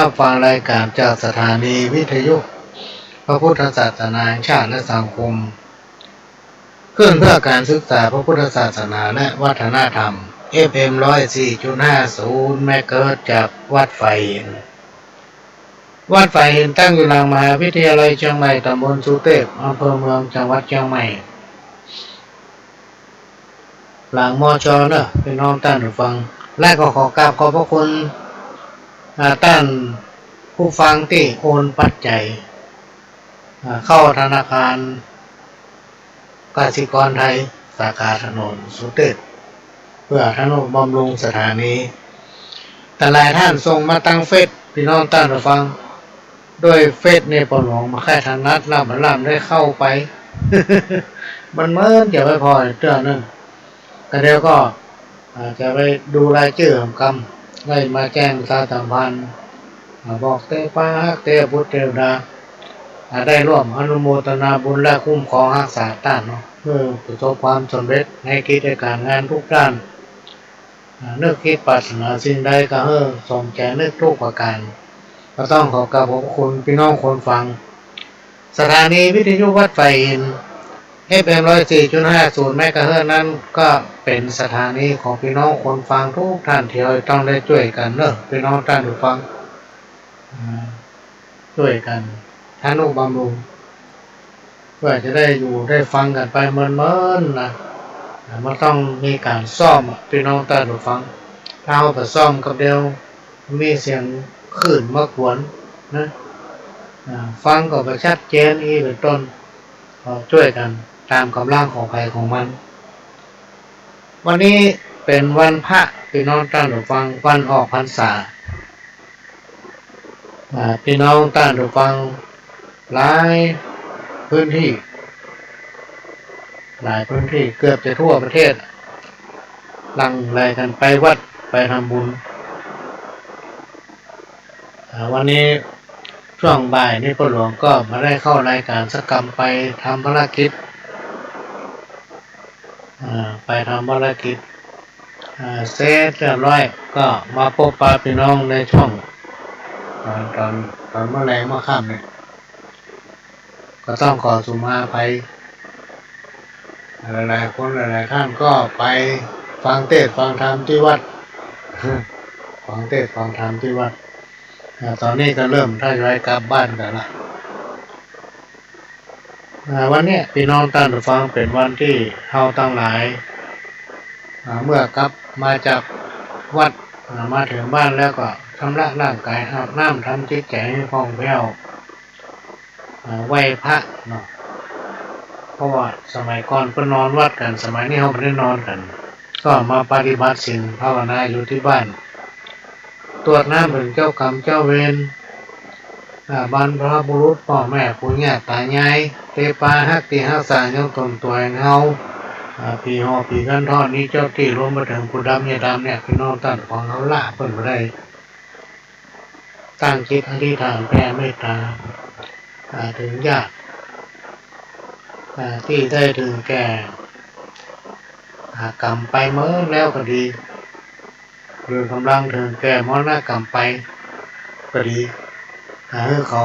รับฟังรายการจากสถานีวิทยุพระพุทธศาสนาแห่งชาติและสังคมขึ้นเพื่อการศึกษาพระพุทธศาสนาและวัฒนธรรม FM 104.50 เมกะเฮิรตซ์จากวัดไฟหินตั้งอยู่หลังมหาวิทยาลัยเชียงใหม่ตำบลสุเทพอำเภอเมืองจังหวัดเชียงใหม่หลังมช.เนอะพี่น้องท่านผู้ฟังและก็ขอกราบขอบพระคุณท่านผู้ฟังที่โอนปัจจัยเข้าธนาคารกสิกรไทยสาขาถนนสุเทพเพื่อทนุบำรุงสถานีแต่หลายท่านส่งมาตั้งเฟซพี่น้องท่านผู้ฟังด้วยเฟซในปหลวงมาแค่ทางนัดล่ำได้เข้าไป มันเมื่อจะไปพอเจ้านึงก็เดี๋ยวก็อาจจะไปดูรายชื่อของคำไล่มาแจ้งสาสัมพันธ์บอกเตป้าเตพุทธเทวดาได้ร่วมอนุโมทนาบุญและคุ้มครองรักษาต้านเพื่อประสบความสำเร็จในกิจการงานทุกด้านนึกคิดปรารถนาสิ่งใดก็สมใจนึกทุกประการก็ต้องขอกราบขอบคุณพี่น้องคนฟังสถานีวิทยุวัดไฟหินFM 104.50 เมกะเฮิรตซ์นั้นก็เป็นสถานีของพี่น้องคนฟังทุกท่านที่เราต้องได้ช่วยกันเนอะพี่น้องท่านผู้ฟังช่วยกันทนุบำรุงเพื่อจะได้อยู่ได้ฟังกันไปเมินๆนะมันต้องมีการซ่อมพี่น้องท่านผู้ฟังถ้าเอาไปซ่อมกับเดียวมีเสียงคลื่นมากวนนะฟังก็ไปชัดเจนอีกเป็นต้นช่วยกันตามกำลังของใครของมันวันนี้เป็นวันพระพี่น้องท่านผู้ฟังวันออกพรรษาพี่น้องท่านผู้ฟังหลายพื้นที่เกือบจะทั่วประเทศหลั่งไหลกันไปวัดไปทำบุญวันนี้ช่วงบ่ายนี่พ่อหลวงก็มาได้เข้ารายการสักกรรมไปทำภารกิจเสร็จเรียบร้อยก็มาพบปะพี่น้องในช่วงตอนเมื่อแรงเมื่อค่ำเนี่ยก็ต้องขอสุมาภัยหลายๆคนหลายๆท่านก็ไปฟังเทศน์ฟังธรรมที่วัดฟังเทศน์ฟังธรรมที่วัดตอนนี้ก็เริ่มทยอยกลับบ้านกันละวันนี้พี่น้องท่านผู้ฟังเป็นวันที่เฮาทั้งหลายเมื่อกลับมาจากวัดมาถึงบ้านแล้วก็ชำระร่างกายอาบน้ำทำจิตใจให้ผ่องแผ้วไหว้พระเนาะเพราะว่าสมัยก่อนเพิ่นนอนวัดกันสมัยนี้เฮาไม่ได้นอนกันก็มาปฏิบัติศีลภาวนาอยู่ที่บ้านตรวจน้ำถึงเจ้ากรรมเจ้าเวรบรรพบุรุษพ่อแม่ปู่ย่าตายายเตปาฮักตีฮักษายกตนตัวเฮาปีหอปีกันทอดนี้เจ้าที่รวมมาถึงผู้ดำยาดำเนี่ยพี่น้องท่านของเขาละเพิ่นบ่ได้ตั้งจิตอธิษฐานแผ่เมตตาถึงญาติที่ได้ถึงแก่กรรมไปเมื่อแล้วก็ดีหรือกำลังถึงแก่มรณกรรมไปก็ดีให้เขา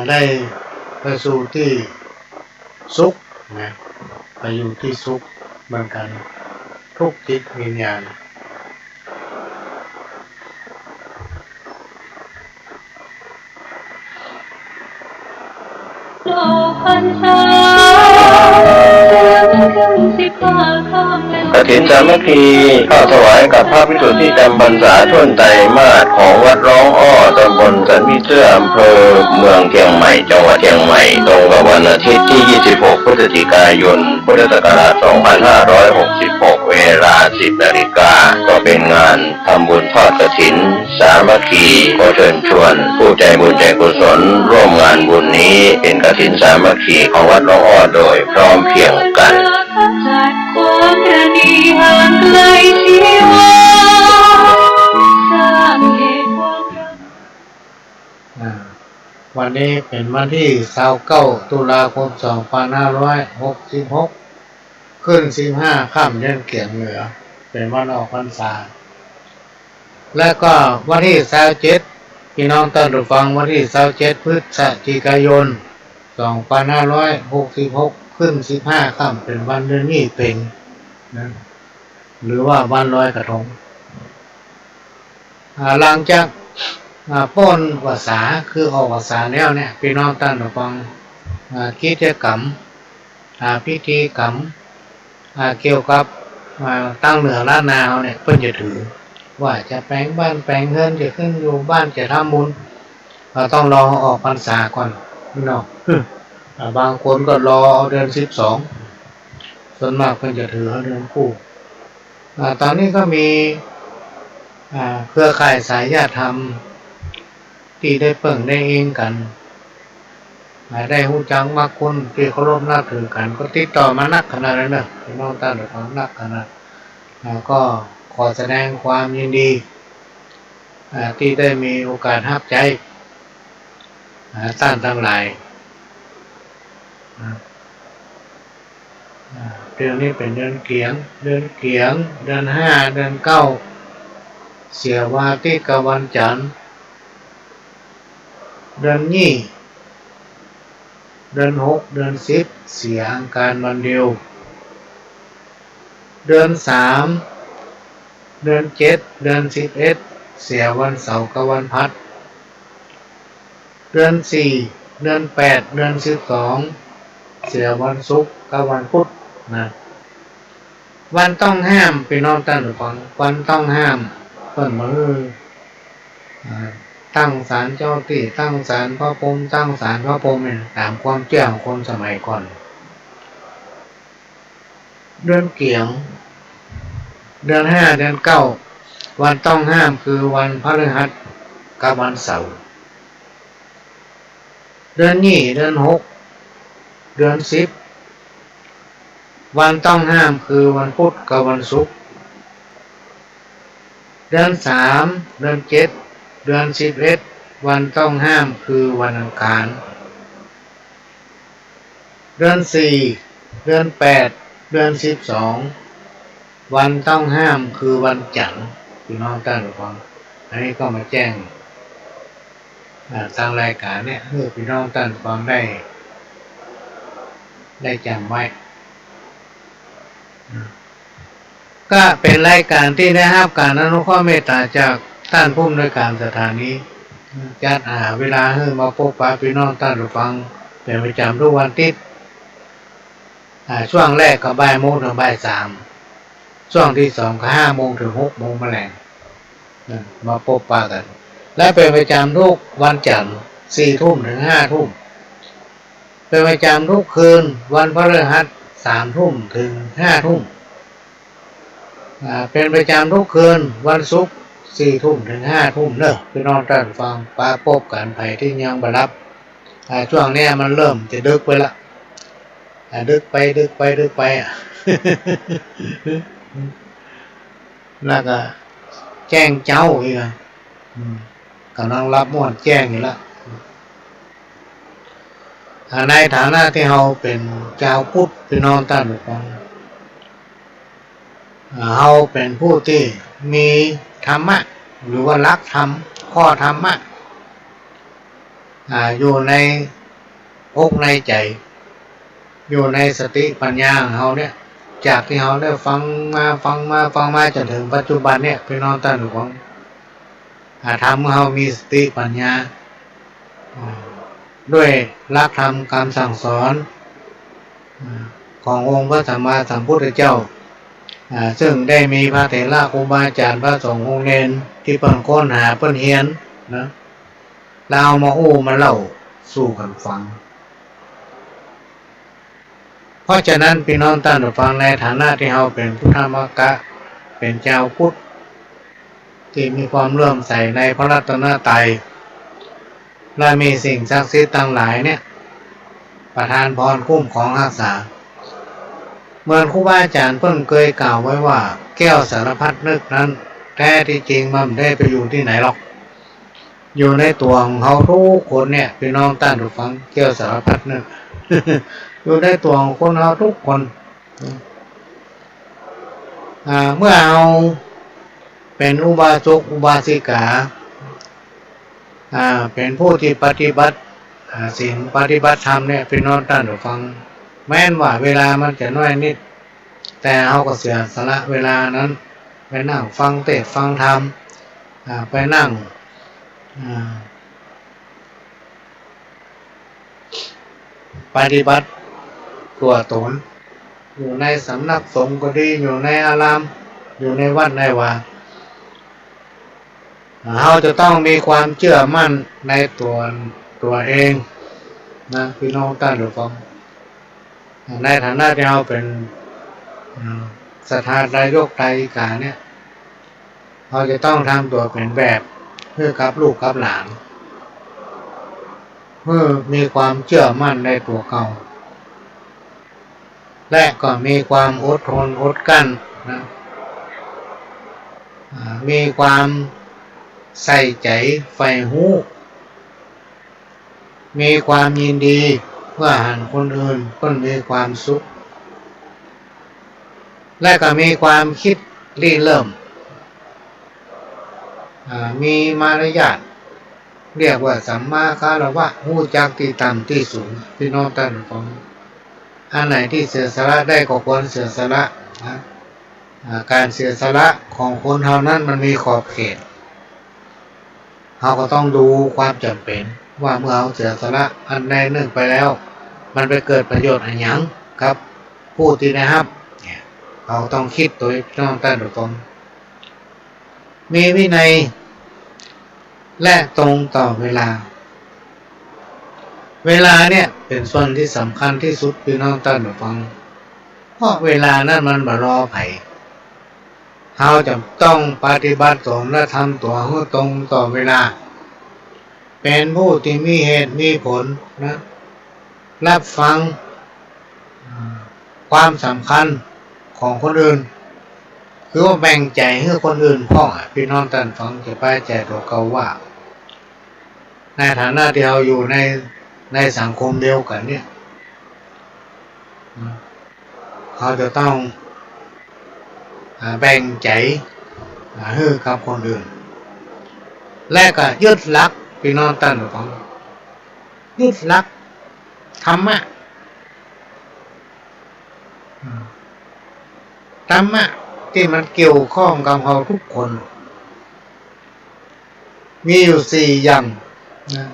ได้ไปสู่ที่สุขนะไปอยู่ที่สุขเหมือนกันทุกจิตวิญญาณโลกพันษากฐินสามัคคีเข้าถวายกับพระภิกษุที่จำพรรษาท่วนไตรมาสของวัดร้องอ้อตำบลสันวิเชื่ออำเภอเมืองเชียงใหม่จังหวัดเชียงใหม่ตรงกับวันอาทิตย์ที่ 26 พฤศจิกายน พุทธศักราช 2566 เวลา 10 นาฬิกาก็เป็นงานทำบุญทอดกฐินสามัคคีขอเชิญชวนผู้ใจบุญใจกุศลร่วมงานบุญนี้เป็นกฐินสามัคคีของวัดร้องอ้อโดยพร้อมเพรียงกันความระดีห่างไกลชีวาสร้างเหตุความรัก วันนี้เป็นวันที่29 ตุลาคม 2566 ขึ้น 15 ค่ำเดือนเกี่ยงเหนือเป็นวันออกพรรษาและก็วันที่27 พี่น้องท่านผู้ฟังวันที่27พฤศจิกายน2566ขึ้น15ค่ำเป็นวันเดือนยี่เพ็งนะหรือว่าวันลอยกระทงหลังจากป้นภาษาคือออกภาษาแล้วเนี่ยพี่น้องท่านผู้ฟังกิจกรรมพิธีกรรมเกี่ยวกับตั้งเหนือล้านนาเนี่ยเพิ่นจะถือว่าจะแปลงบ้านแปลงเฮือนจะขึ้นอยู่บ้านจะทำบุญต้องรอออกพรรษาก่อนพี่น้องบางคนก็รอเอาเดือน12ส่วนมากเพิ่นจะถือเอาเดือนคู่ตอนนี้ก็มีเครือข่ายสายญาติธรรมที่ได้เปิ่งได้เองกันได้หูจังมากคนที่เคารพนับถือกันก็ติดต่อมานักขนาดนั้นนะพี่น้องท่านผู้ฟังนักขนาดก็ขอแสดงความยินดีที่ได้มีโอกาสรับใจท่านทั้งหลายเดือนนี้เป็นเดือนเกียงเดือน5เดือน9เสียวาติกวันจันทร์เดือนนี้เดือน6เดือน10เสียอังคารวันเดียวเดือน3เดือน7เดือน11เสียวันเสาร์กับวันพัดเดือน4เดือน8เดือน12เสียวันศุกร์กับวันพุธนะวันต้องห้ามพี่น้องท่านผู้ฟังวันต้องห้ามเพิ่นมือตั้งศาลเจ้าที่ตั้งศาลพระพรหมตั้งศาลพระพรหมเนี่ยตามความเชื่อของคนสมัยก่อนเดือนเกียงเดือน5เดือน9วันต้องห้ามคือวันพฤหัสกับวันเสาร์เดือนนี้เดือน6เดือน10วันต้องห้ามคือวันพุธกับวันศุกร์เดือน3เดือน7เดือน11วันต้องห้ามคือวันอังคารเดือน4เดือน8เดือน12วันต้องห้ามคือวันจันทร์พี่น้องท่านผู้ฟังอันนี้ก็มาแจ้งทางรายการเนี่ยเพื่อพี่น้องท่านผู้ฟังได้จำไว้ก็เป็นรายการที่ได้รับการอนุเคราะห์เมตตาจากท่านผู้อำนวยการสถานีจัดหาเวลาให้มาพบปะพี่น้องท่านผู้ฟังเป็นประจำทุกวันอาทิตย์ช่วงแรกก็บ่ายโมงถึงบ่าย3ช่วงที่2ก็5โมงถึง6โมงแลงมาพบปะกันและเป็นประจำทุกวันจันทร์4ทุ่มถึง5ทุ่มเป็นประจำทุกคืนวันพฤหัส3ทุ่มถึง5ทุ่มเป็นประจำทุกคืนวันศุกร์4ทุ่มถึง5ทุ่มเนอะพี่น้องท่านฟังปะพบกันไปที่ยังบ่รับช่วงนี้มันเริ่มจะดึกไปละดึกไปแล้วก็แจ้งเจ้าอีกกำลังรับม่วนแจ้งอยู่ละในฐานะที่เราเป็นเจ้าพุทธพี่น้องท่านผู้ฟังเราเป็นผู้ที่มีธรรมะหรือว่ารักธรรมข้อธรรมะอยู่ในอกในใจอยู่ในสติปัญญาของเราเนี่ยจากที่เราได้ฟังมาจนถึงปัจจุบันเนี่ยพี่น้องท่านผู้ฟังทำให้เรามีสติปัญญาด้วยหลักธรรมคำสั่งสอนขององค์พระสัมมาสัมพุทธเจ้าซึ่งได้มีพระเถระครูบาอาจารย์พระสงฆ์องค์เนรที่เพิ่นค้นหาเพิ่นเฮียนนะเราเอามามาเล่าสู่กันฟังเพราะฉะนั้นพี่น้องท่านผู้ฟังในฐานะที่เราเป็นพุทธมกะเป็นเจ้าพุทธที่มีความเลื่อมใสในพระรัตนตรัยและมีสิ่งศักดิ์สิทธิ์ทั้งหลายเนี่ยประทานพรคุ้มของรักษาเหมือนครูบาอาจารย์เพิ่นเคยกล่าวไว้ว่าแก้วสารพัดนึกนั้นแท้ที่จริงมันไม่ได้ไปอยู่ที่ไหนหรอกอยู่ในตัวของเขาทุกคนเนี่ยพี่น้องท่านผู้ฟังแก้วสารพัดนึก อยู่ในตัวของคนเราทุกคนเมื่อเอาเป็นอุบาสกอุบาสิกา เป็นผู้ที่ปฏิบัติศีลปฏิบัติธรรมเนี่ยพี่น้องท่านผู้ฟังแม้นว่าเวลามันจะน้อยนิดแต่เขาก็เสียสละเวลานั้นไปนั่งฟังเทศน์ฟังธรรมไปนั่งปฏิบัติตัวตนอยู่ในสำนักสงฆ์ก็ดีอยู่ในอารามอยู่ในวัดในวาเราจะต้องมีความเชื่อมั่นในตัวเองนะพี่น้องท่านผู้ฟังในฐานะที่เราเป็นสถานนายกไทยกาเนี่ยเราจะต้องทำตัวเป็นแบบเพื่อกับลูกกับหลานเพื่อมีความเชื่อมั่นในตัวเขาและก็มีความอดทนอดกลั้นนะมีความใส่ใจใฝ่รู้มีความยินดีเพื่อหันคนอื่นก็มีความสุขและก็มีความคิดริเริ่มมีมารยาทเรียกว่าสัมมาคารวะรู้จักที่ต่ำที่สูงพี่น้องท่านของอันไหนที่เสียสละได้ก็ควรเสียสละนะการเสียสละของคนเท่านั้นมันมีขอบเขตเราก็ต้องดูความจำเป็นว่าเมื่อเราเสียสละอันใดหนึ่งไปแล้วมันไปเกิดประโยชน์อะไรยังครับผู้ที่นะครับเราต้องคิดโดยน้องท่านตรงมีวินัยและตรงต่อเวลาเนี่ยเป็นส่วนที่สำคัญที่สุดพี่น้องท่านผู้ฟังเพราะเวลานั้นมันมารอไผเราจะต้องปฏิบัติตนและทำตัวให้ตรงต่อเวลาเป็นผู้ที่มีเหตุมีผลนะรับฟังความสำคัญของคนอื่นคือว่าแบ่งใจให้คนอื่นพ่อพี่น้องท่านฟังจะไปแจกตัวเก่าว่าในฐานะที่เราอยู่ในสังคมเดียวกันเนี่ยเขาจะต้องแบ่งใจให้กับคนอื่นและก็ยึดหลักพี่น้องท่านฟังยึดหลักธรรมะที่มันเกี่ยวข้องกับเราทุกคนมีอยู่4อย่างนะ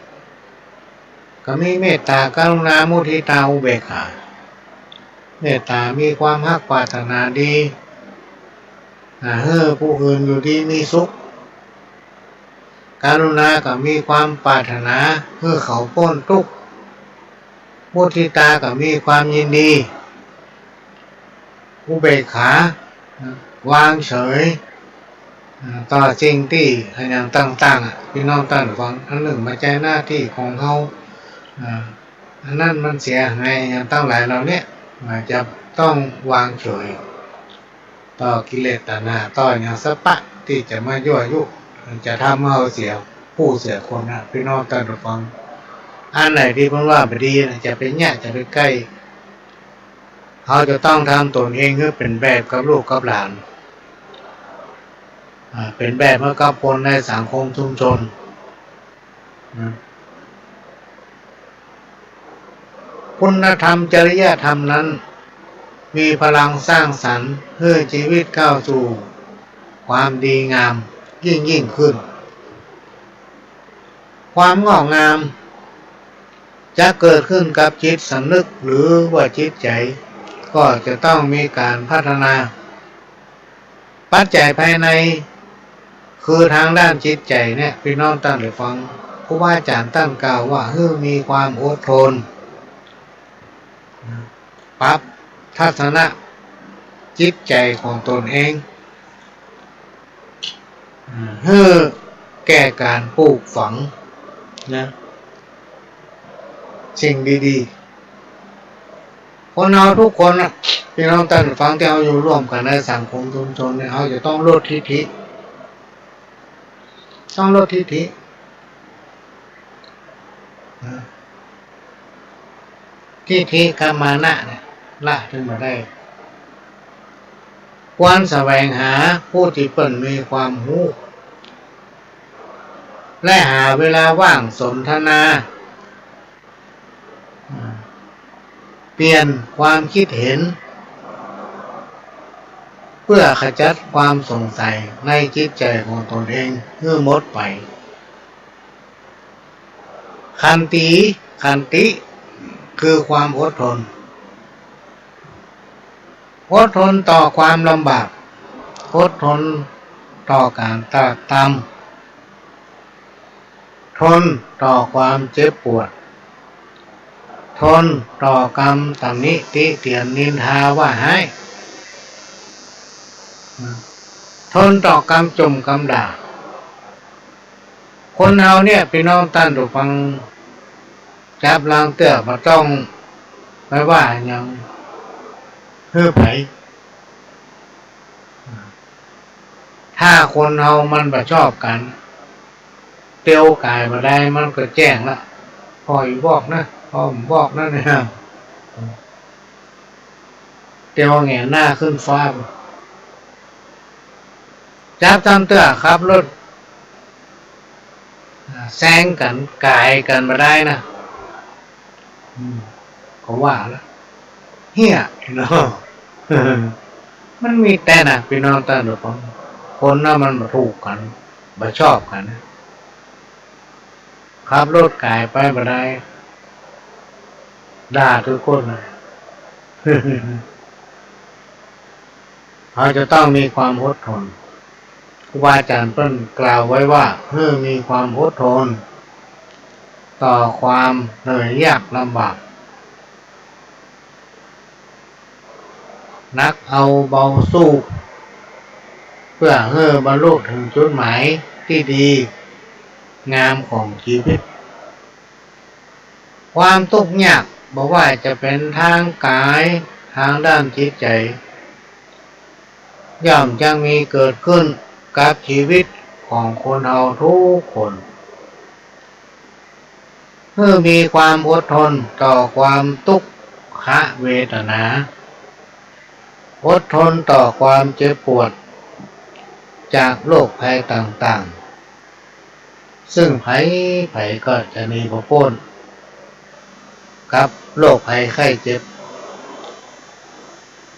ก็มีเมตตากรุณามุทิตาอุเบกขาเมตตามีความรักปรารถนาดีให้ผู้อื่นอยู่ดีมีสุขกรุณาก็มีความปรารถนาให้เขาพ้นทุกข์มุทิตาก็มีความยินดีอุเบกขาวางเฉยต่อสิ่งที่อย่างต่างๆพี่น้องท่านฟังอันหนึ่งมาใจหน้าที่ของเขาอันนั้นมันเสียหายอย่างตั้งหลายเราเนี่ยจะต้องวางเฉยต่อกิเลสตัณหาต่ออย่างสปะที่จะมายั่วยุจะทำให้เราเสียผู้เสียคนนะพี่น้องท่านฟังอันไหนที่เพิ่งว่าไม่ดีจะไปแย่จะไปใกล้เขาจะต้องทำตนเองให้เป็นแบบกับลูกกับหลานเป็นแบบเมื่อกับคนในสังคมชุมชนคุณธรรมจริยธรรมนั้นมีพลังสร้างสรรค์ให้ชีวิตก้าวสู่ความดีงามยิ่งขึ้นความงอกงามจะเกิดขึ้นกับจิตสำนึกหรือว่าจิตใจก็จะต้องมีการพัฒนาปัจจัยภายในคือทางด้านจิตใจเนี่ยพี่น้องท่านได้ฟังครูบาอาจารย์ท่านกล่าวว่าให้มีความอดทนปรับทัศนะจิตใจของตนเองเพื่อแก้การปลูกฝังนะสิ่งดีๆคนเราทุกคนนะพี่น้องท่านฟังที่เราอยู่ร่วมกันในสังคมชุมชนเนี่ยเราจะต้องลดทิฐิทิฐิกามานะเนี่ยละถึงมาได้ควรแสวงหาผู้ที่เปิ่นมีความรู้ และหาเวลาว่างสนทนาเปลี่ยนความคิดเห็นเพื่อขจัดความสงสัยในจิตใจของตนเองให้หมดไปขันติคือความอดทนต่อความลำบากอดทนต่อการตรากตรำทนต่อความเจ็บปวดทนต่อกรรมตำหนิติเตียนนินทาว่าให้ทนต่อกรรมจมกรรมด่าคนเราเนี่ยพี่น้องท่านผู้ฟังจับลางเตื้อมาต้องไม่ว่าอย่างเพื่อไผถ้าคนเรามันบ่ชอบกันเตียวกายมาได้มันก็แจ้งละพออยู่บอกนะพอผมบอกนั่นเนี่ยเตียวแงนหน้าขึ้นฟ้าจับจำเตื้อครับรถแซงกันกายกันมาได้นะเขาว่าแล้วเฮียเนาะมันมีแต่น่ะพี่น้องท่านผู้ฟังคนน่ะมันมาถูกกันมาชอบกันขับรถกายไปมาได้ด่าทุกคนเลยเราจะต้องมีความอดทนครูบาอาจารย์เพิ่นกล่าวไว้ว่าเพื่อมีความอดทนต่อความเหนื่อยยากลำบากนักเอาเบาสู้เพื่อให้บรรลุถึงจุดหมายที่ดีงามของชีวิตความทุกข์ยากบอกว่าจะเป็นทางกายทางด้านจิตใจย่อมจะมีเกิดขึ้นกับชีวิตของคนเราทุกคนเพื่อมีความอดทนต่อความทุกขเวทนาอดทนต่อความเจ็บปวดจากโรคภัยต่างๆซึ่งภัยก็จะมีพระพ้นกับโรคภัยไข้เจ็บ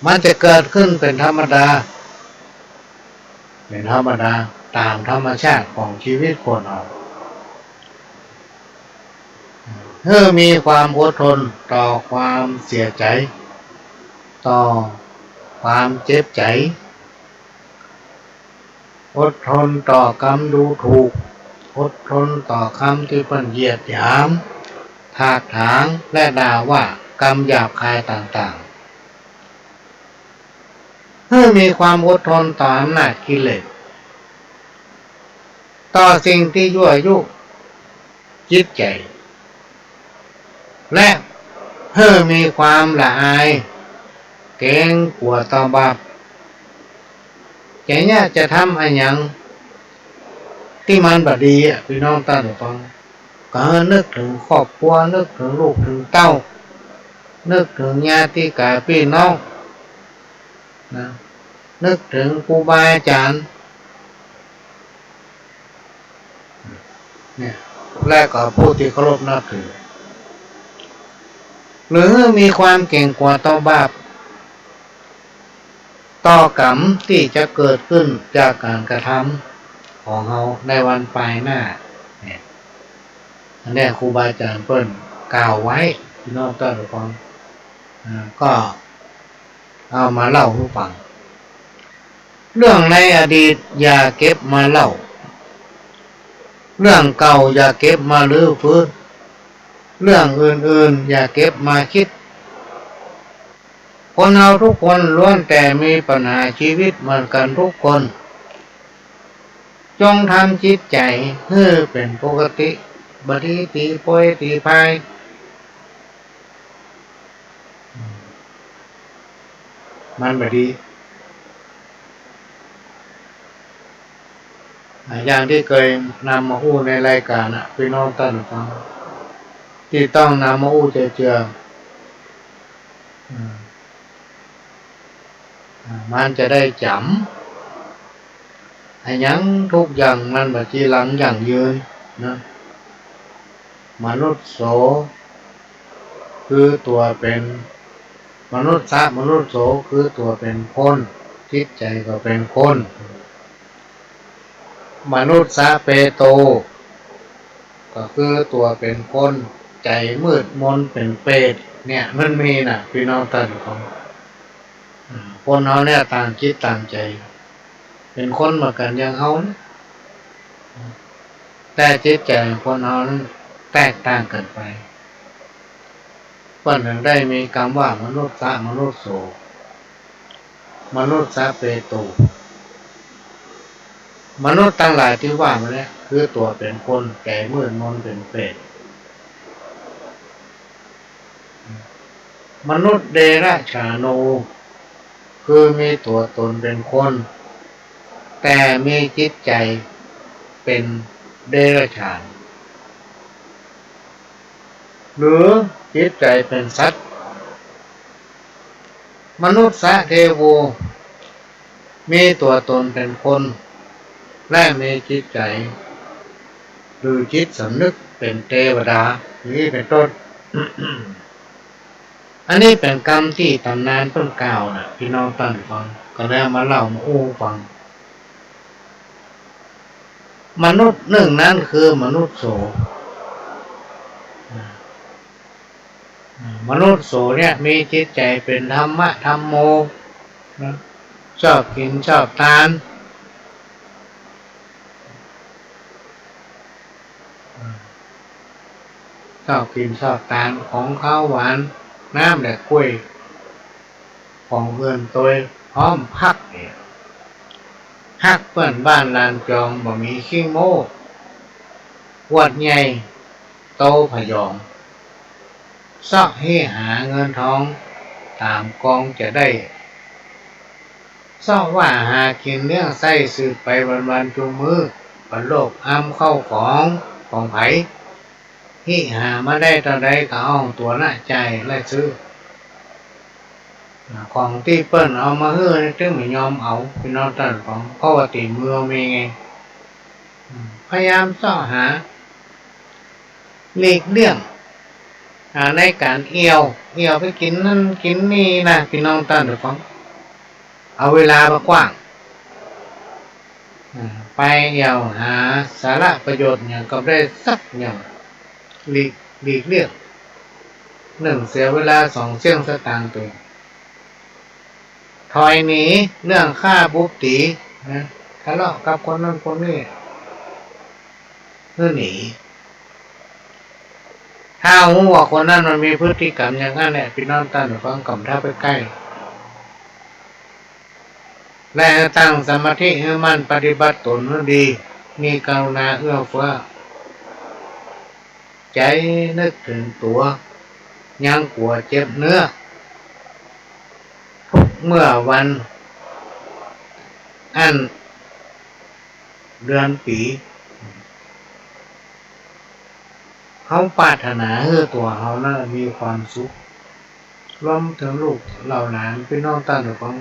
มันจะเกิดขึ้นเป็นธรรมดาตามธรรมชาติของชีวิตคนเราเพื่อมีความอดทนต่อความเสียใจต่อความเจ็บใจอดทนต่อกรรมดูถูกอดทนต่อคำที่เพิ่นเหยียดหยามถากถางและด่าว่ากรรมหยาบคายต่างๆเพื่อมีความอดทนต่ออำนาจกิเลสต่อสิ่งที่ยั่วยุจิตใจและเพื่อมีความละอายเกรงกลัวต่อบาปแกเนี่ยจะทำอะไรอย่างที่มันบดีพี่น้องท่านผู้ฟังก็นึกถึงครอบครัวนึกถึงลูกถึงเต้านึกถึงญาติกาพี่น้องนะนึกถึงครูบาอาจารย์เนี่ยและก็ผู้ที่เคารพนับถือหรือมีความเก่งกว่าต่อบาปต่อกรรมที่จะเกิดขึ้นจากการกระทำของเราในวันปลายหน้าเนี่ยอันนี้ครูบาอาจารย์เพิ่นกล่าวไว้พี่น้องท่านผู้ฟังก็เอามาเล่าให้ฟังเรื่องในอดีตอย่าเก็บมาเล่าเรื่องเก่าอย่าเก็บมาลื้อฟื้นเรื่องอื่นๆอย่าเก็บมาคิดคนเราทุกคนล้วนแต่มีปัญหาชีวิตเหมือนกันทุกคนจงทำจิตใจให้เป็นปกติบดีตีโพยตีพายมันบดีอย่างที่เคยนำมาอู้ในรายการพี่น้องท่านฟังที่ต้องนำมาอู้เจือมันจะได้จำอย่างทุกอย่างมันแบบทีหลังอย่างยืน นะมนุษย์โสคือตัวเป็นมนุษย์มนุษย์โสคือตัวเป็นคนจิตใจก็เป็นคนมนุษย์เปโตก็คือตัวเป็นคนใจมืดมนเป็นเปรตเนี่ยมันมีนะพี่น้องท่านของคนเขาเนี่ยต่างจิตต่างใจเป็นคนเหมือนกันอย่างเขานะแต่จิตใจคนเขานั้นแตกต่างกันไปวันหนึ่งได้มีคำว่ามนุษย์มนุษย์โสมนุษย์เปโตมนุษย์ทั้งหลายที่ว่ามาเนี่ยคือตัวเป็นคนแก่มืดมนเป็นเปรตมนุษย์เดรัจฉานูคือมีตัวตนเป็นคนแต่มีจิตใจเป็นเดรัจฉานหรือจิตใจเป็นสัตว์มนุษย์เทโวมีตัวตนเป็นคนและมีจิตใจหรือจิตสำนึกเป็นเทวดานี้เป็นต้น อันนี้เป็นกรรมที่ตำนานต้นกล่าวนะพี่น้องท่านฟังก็แล้วมาเล่ามาอู้ฟังมนุษย์หนึ่งนั้นคือมนุษย์โสมนุษย์โสเนี่ยมีจิตใจเป็นธรรมะธรรมโมชอบกินชอบทานชอบกินชอบทานของข้าวหวานน้ำและกล้วยของเงินตัวพร้อมพักเนี่ยฮักเพื่อนบ้านลานจองบ่มีขี้โม้วัดใหญ่โตพยองซอกให้หาเงินทองตามกองจะได้ซอกว่าหากินเรื่องไส้สืบไปวันๆจุมือบรรโลกอ้ำเข้าของไผที่หามาได้ตอนใดก็เอาตัวหน้าใจและซื้อของที่เปิ้นเอามาเฮือนี่ถึงไม่ยอมเอาพี่น้องท่านของเพราะว่าตีมือมีไงพยายามซ่อหาหลีกเลี่ยงในการเอี่ยวไปกินนั่นกินนี่นะพี่น้องท่านของเอาเวลามากว้างไปเอี่ยวหาสาระประโยชน์อย่างก็ได้สักอย่างหลีกเลี่ยงหนึ่งเสียเวลาสองเสี่ยงสตางค์ตัวถอยหนีเรื่องฆ่าบุบตีนะทะเลาะกับคนนั้นคนนี้เพื่อหนีถ้าหูว่าคนนั้นมันมีพฤติกรรมอย่างนั้นแหละพี่น้องท่านฟังกล่อมถ้าไปใกล้และตั้งสมาธิให้มันปฏิบัติตนให้ดีมีกรุณาเอื้อเฟื้อใจนึกถึงตัวยังกลัวเจ็บเนื้อทุกเมื่อวันอันเดือนปีเขาปรารถนาให้ตัวเขานั้นมีความสุขรวมถึงลูกเหล่าหลานพี่น้องต่างของ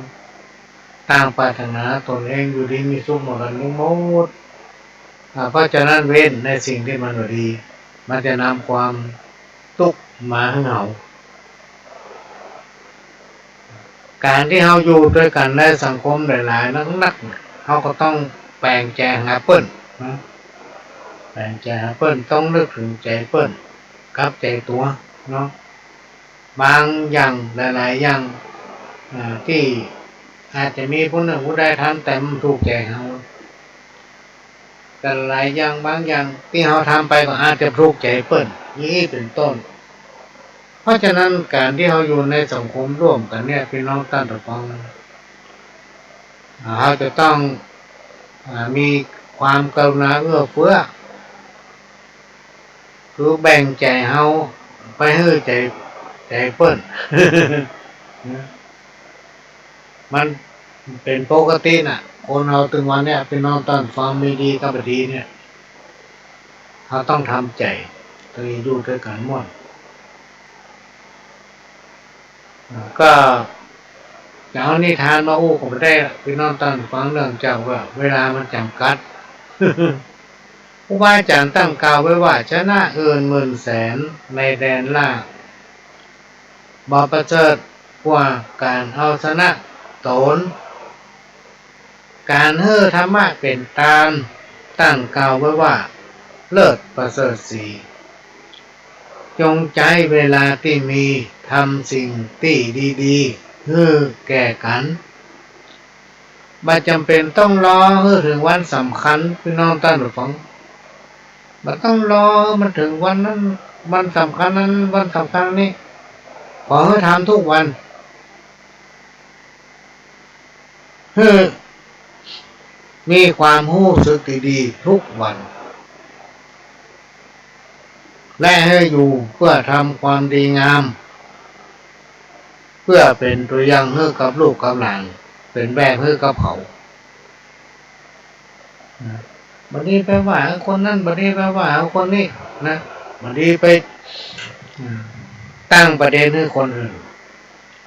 ต่างปรารถนาตนเองอยู่ดีมีสุขเหมือนกันทั้งหมดเพราะฉะนั้นเว้นในสิ่งที่มันดีมันจะนำความทุกข์มาให้เราการที่เราอยู่ด้วยกันในสังคมหลายๆนักเขาก็ต้องแปลงใจหาเปิ้ลนะแปลงใจหาเปิ้ลต้องนึกถึงใจเปิ้ลกับใจตัวเนาะบางอย่างหลายๆอย่างที่อาจจะมีผู้หนึ่งผู้ใดทำแต่มันถูกใจเขาแต่หลายอย่างบางอย่างที่เขาทำไปก็อาจจะถูกใจเปิ้ลนี่เป็นต้นเพราะฉะนั้นการที่เราอยู่ในสังคมร่วมกันเนี่ยพี่น้องท่านผู้ฟังเราจะต้องมีความกรุณาเอื้อเฟื้อคือแบ่งใจเราไปให้ใจเปิ้ล มันเป็นปกติน่ะคนเราถึงวันเนี้ยพี่น้องท่านฟังไม่ดีกับดีเนี่ยเขาต้องทำใจต้องอยู่ด้วยกันหมดก็อย่างนิทานมาอู้ก็ไม่ได้พี่น้องท่านฟังเรื่องเจ้าว่าเวลามันจำกัด พ ผู้บาอาจารย์ตั้งกล่าวไว้ว่าชนะเอินหมื่นแสนในแดนล่างบ่ประเสริฐกว่าการเอาชนะตนการเฮ้อธรรมะเป็นตามตั้งกล่าวไว้ว่าเลิศประเสริฐสีจงใจเวลาที่มีทำสิ่งที่ดีๆเพื่อแก่กันบ่จำเป็นต้องรอถึงวันสำคัญพี่น้องท่านผู้ฟังบ่ต้องรอมันถึงวันนั้นวันสำคัญนั้นวันสำคัญนี้ขอให้ทำทุกวันเพื่อมีความรู้สึกดีๆทุกวันและให้อยู่เพื่อทำความดีงามเพื่อเป็นตัวอย่างให้กับลูกกับหลานเป็นแบบให้กับเขาบัดนี้ไปว่าคนนั้นบัดนี้ไปว่าคนนี้นะบัดนี้ไปตั้งประเด็นให้คนอื่น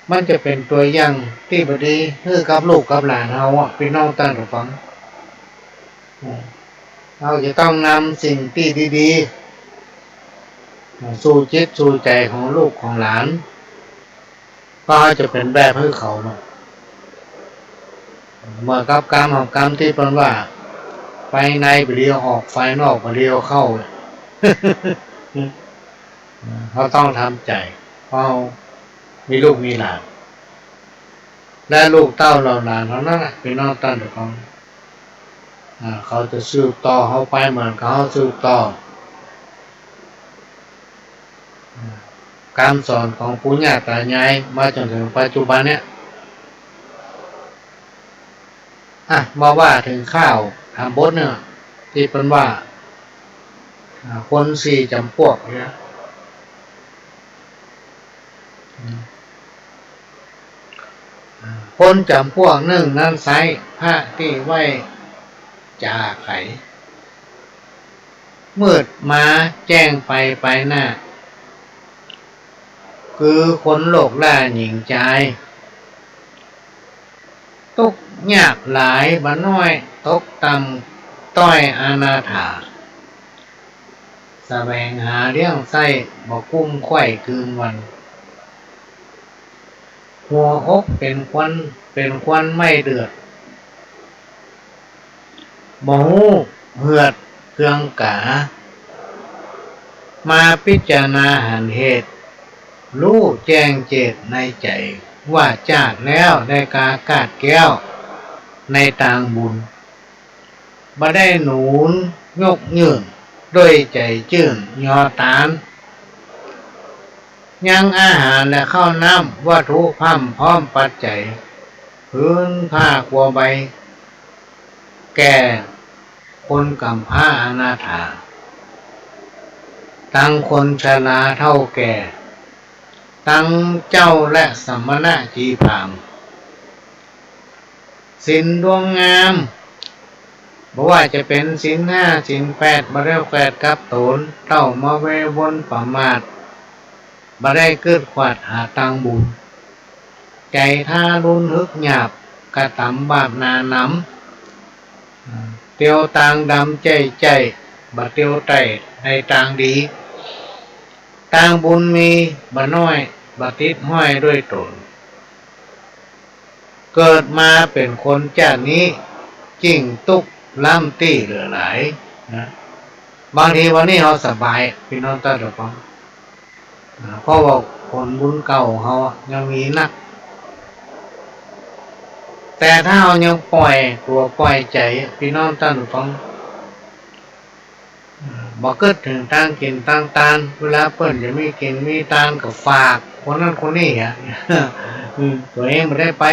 มันจะเป็นตัวอย่างที่บัดนี้ให้กับลูกกับหลานเราพี่น้องท่านผู้ฟังเราจะต้องนำสิ่งที่ดีๆสู่จิตสู่ใจของลูกของหลานก็จะเป็นแบบให้เขาเนาะเมื่อกับกรรมของกรรมที่เป็นว่าไปในไปเดียวออกไฟนอกไปเดียวเข้า เขาต้องทำใจเพราะมีลูกมีหลานและลูกเต้าเหล่าหลานเขานั่นแหละพี่น้องท่านทุกคนเขาจะสืบต่อเขาไปเหมือนเขาสืบต่อการสอนของปู่ย่าตายายมาจนถึงปัจจุบันเนี่ยมาว่าถึงข้าวทำบดเนี่ยที่เป็นว่าคนสี่จำพวกเนี่ยคนจำพวกหนึ่งนั้นไซพระที่ไว้จ่าไขมืดมาแจ้งไปหน้าคือคนโลกล่าหญิงใจตกยากหลายบ่น้อยตกต่ำต้อยอนาถาแสวงหาเลี้ยงไส้บ่กุ้มไข่คืนวันหัวอกเป็นควันไม่เดือดบ่ฮู้เหือดเครื่องกามาพิจารณาหันเหตุรู้แจ้งเจตในใจว่าจากแล้วได้กากาดแก้วในต่างบุญบ่ได้หนุนยกยืนด้วยใจจื่นยอตานยังอาหารและข้าวน้ำวัตถุพพร้อมปัจจัยพื้นผ้ากลัวใบแก่คนกำพร้าอนาถาตั้งคนชราเท่าแก่ตั้งเจ้าและสมณะจีพรามศีลดวงงามบอกว่าจะเป็นศีล5ศีล8บ่ได้แฝดกับตนเต้ามาเววนประมาทบ่ได้เกิดขวาดหาตังบุญใจท่ารุนฮึกหยาบกระตำบาปนาน้ำเตียวตางดำใจบ่เตียวไตในตางดีตางบุญมีบ่น้อยบ่ติดห้อยด้วยตนเกิดมาเป็นคนจากนี้จริงตุกล่ำตี้เหลือหลายนะบางทีวันนี้เราสบายพี่น้องตาทุกคนเพราะว่าคนบุญเก่าเขายังมีนักแต่ถ้าเรายังปล่อยตัวปล่อยใจพี่น้องตาทุกคนบอกเกิดถึงตั้งกินตั้งตานเวลาเปิ้นจะมีกินมีตานกับฝากคนนั้นคนนี้ตัวเองไม่ได้ไป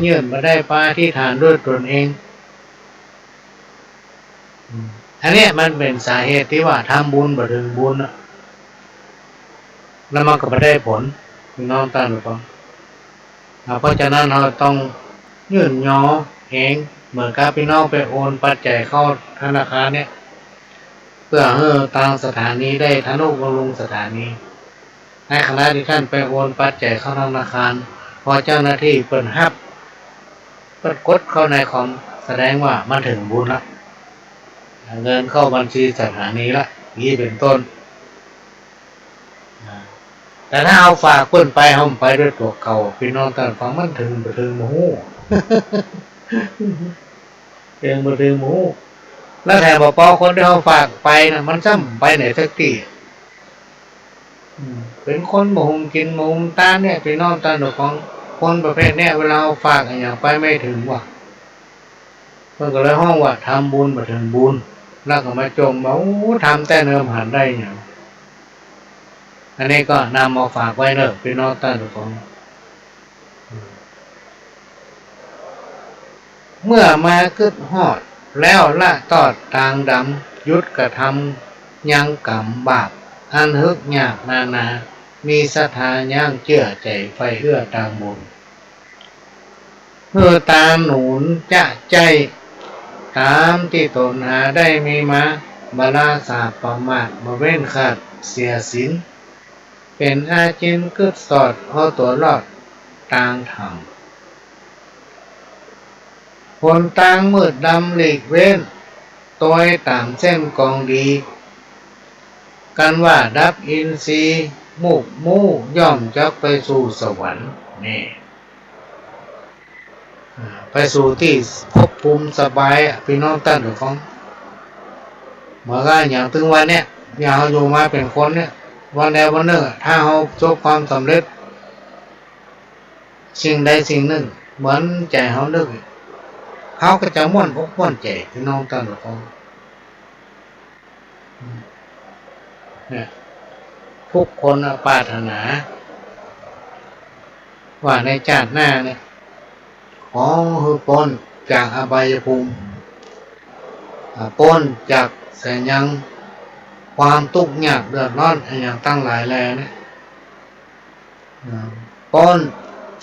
ยืนไม่ได้ไปที่ฐานด้วยตนเองอันนี้มันเป็นสาเหตุที่ว่าทำบุญบ่ถึงบุญแล้วมันก็ไม่ได้ผลพี่น้องตาหรือเปล่าเพราะฉะนั้นเราต้องยื่นย่อเองเหมือนกับพี่น้องไปโอนปัจจัยเข้าธนาคารเนี่ยเพื่อให้ทางสถานีได้ทนุบำรุงสถานีในขณะที่ท่านไปโอนปัจจัยเข้าธนาคารพอเจ้าหน้าที่เปิดฮับเปิดกดเข้าในคอมแสดงว่ามันถึงบุญแล้ว เงินเข้าบัญชีสถานีละนี่เป็นต้นแต่ถ้าเอาฝากเพิ่นไปเอาไปด้วยตัวเก่าพี่น้องท่านฟังมันถึงบ่ถึงหมูเองบ่ถึงหมูแล้วแถมปอคนที่เอาฝากไปนะมันซ้ำไปไหนสักทีเป็นคนบ่หุงกินบ่หุงตาเนี่ยพี่น้องท่านฟังคนประเภทเนี้ยเวลาเอาฝากอย่างไปไม่ถึงว่ะเพิ่นก็เลยห้องว่าทำบุญบ่ถึงบุญแล้วก็มาจมว่าทำแต่เนิมหันได้อย่างอันนี้ก็นำมาฝากไว้เนอะพี่น้องท่านผู้ฟังเมื่อมาคึดฮอดแล้วละตอดทางดำยุดกระทำยังกรรมบาปอันฮึกยากนานามีศรัทธาย่างเชื่อใจไฟเอื้อตางบุญเมื่อตามหนุนจะใจตามที่ตนหาได้มีมาบาลาสาประมาทมาเว้นขาดเสียสินเป็นอาจินกึดสอดเอาตัวรอดตางทำคนตางมืดดำหลีกเว้นตัวตามเส้นกองดีกันว่าดับอินทรีย์มุกมูย่อมจักไปสู่สวรรค์นี่ไปสู่ที่ภพภูมิสบายพี่น้องท่านผู้ฟังเมื่อก็อย่างถึงวันเนี้ยอย่างเราอยู่มาเป็นคนเนี่ยวันใดวันหนึ่งถ้าเราประสบความสำเร็จสิ่งใดสิ่งหนึ่งเหมือนใจเขานึกเขาก็จะม่วนอกม่วนใจพี่น้องท่านผู้ฟังเนี่ยทุกคนปรารถนาว่าในชาติหน้าเนี่ยขอให้พ้นจากอบายภูมิพ้นจากแสงยังความทุกข์ยากเดือดร้อนอย่างตั้งหลายแลเนี่ยพ้น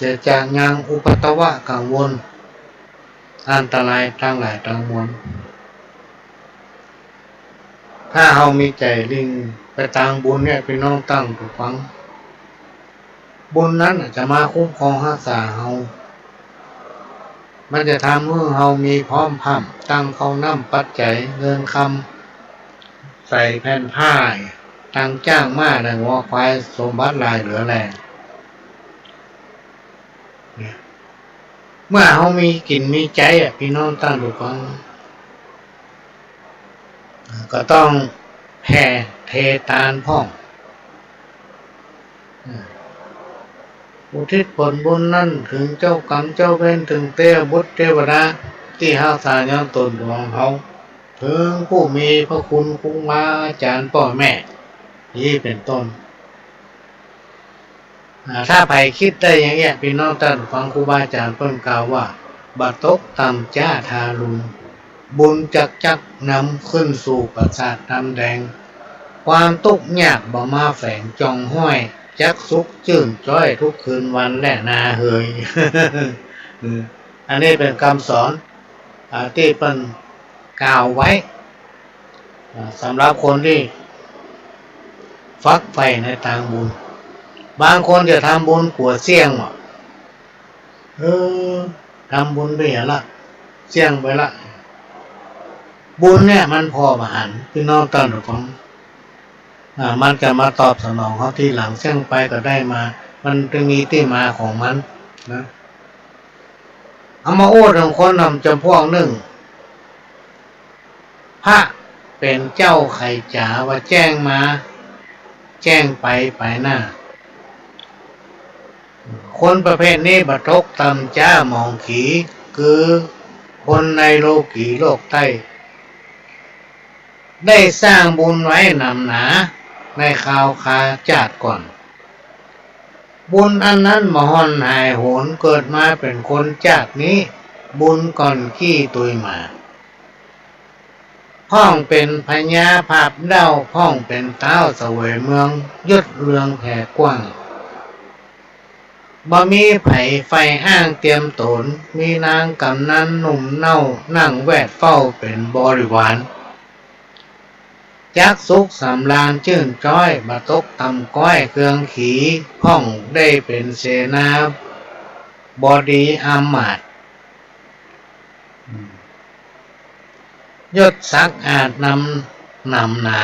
จากยังอุปตวะกังวลอันตรายทั้งหลายทั้งมวลถ้าเรามีใจลิงไปตามบุญเนี่ยพี่น้องตั้งถูกฟังบุญนั้นจะมาคุ้มครองรักษาเรามันจะทำให้เรามีพร้อมพร้อมตั้งเขาน้ำปัจจัยเงินคำใส่แผ่นผ้าตั้งจ้างมาดังว่าควายสมบัติลายเหลือแรงเมื่อเรามีกินมีใจพี่น้องตั้งถูกฟังก็ต้องแผ่เททานพ่องอุทิศผลบุญนั่นถึงเจ้ากรรมเจ้าเวรถึงเทพบุตรเทวดาที่หาสายยังตนของเขาถึงผู้มีพระคุณครูบาอาจารย์พ่อแม่นี่เป็นต้นถ้าใครคิดได้อย่างเงี้ยพี่น้องท่านฟังครูบาอาจารย์เพิ่นกล่าวว่าบัตตกตำจ้าทารุณบุญจักนำขึ้นสู่ประสาทน้ำแดงความทุกข์ยากบ่มาแฝงจองห้อยจักสุขชื่นจ้อยทุกคืนวันและนาเฮย อันนี้เป็นคำสอนที่เป็นกล่าวไว้สำหรับคนที่ฟักไฟในทางบุญบางคนจะทำบุญกลัวเสี่ยงทำบุญไปอย่างละเสี่ยงไปละบุญเนี่ยมันพอมาหันพี่น้องตอนหนูฟังมันจะมาตอบสนองเขาที่หลังเสี่ยงไปก็ได้มามันจะมีที่มาของมันนะเอามาโอ้ถึงคนนำจำพวกหนึ่งพระเป็นเจ้าไข่จ๋าว่าแจ้งมาแจ้งไปหน้าคนประเภทนี้บัตกตำจ้ามองขีคือคนในโลกีโลกใต้ได้สร้างบุญไว้นำหนาในข่าวคาจาดก่อนบุญอันนั้นมหอนหายโหนเกิดมาเป็นคนจากนี้บุญก่อนขี้ตุยมาพ่องเป็นพญาภาพเด้าพ่องเป็นเต้าเสวยเมืองยุดเรืองแผ่กว้างบ่มีไผไฟอ้างเตรียมตนมีนางกำนันหนุ่มเน่านั่งแวดเฝ้าเป็นบริวารจักสุขสำราญชื่นจ้อยบะตกตำก้อยเครื่องขีพ่องได้เป็นเสนาบดีอามาตย์ ยศศักดิ์อาจนำหนา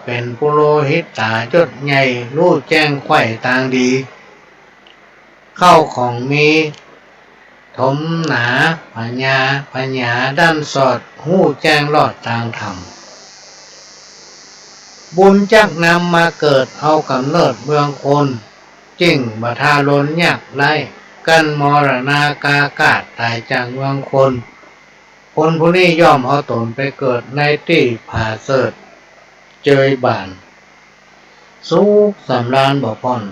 เป็นปุโรหิตตายศใหญ่รู้แจ้งไข่ต่างดี เข้าของมีถมหนาปัญญาด้านสอดหู้แจ้งรอดต่างธรรมบุญจักนำมาเกิดเอากำเนิดเมืองคนจริงบัทาล้นยากไล่กันมรณากากาศตายจากเมืองคนผู้นี้ย่อมเอาตนไปเกิดในที่ผาเสดเจยบานสุขสำราญบ่พอน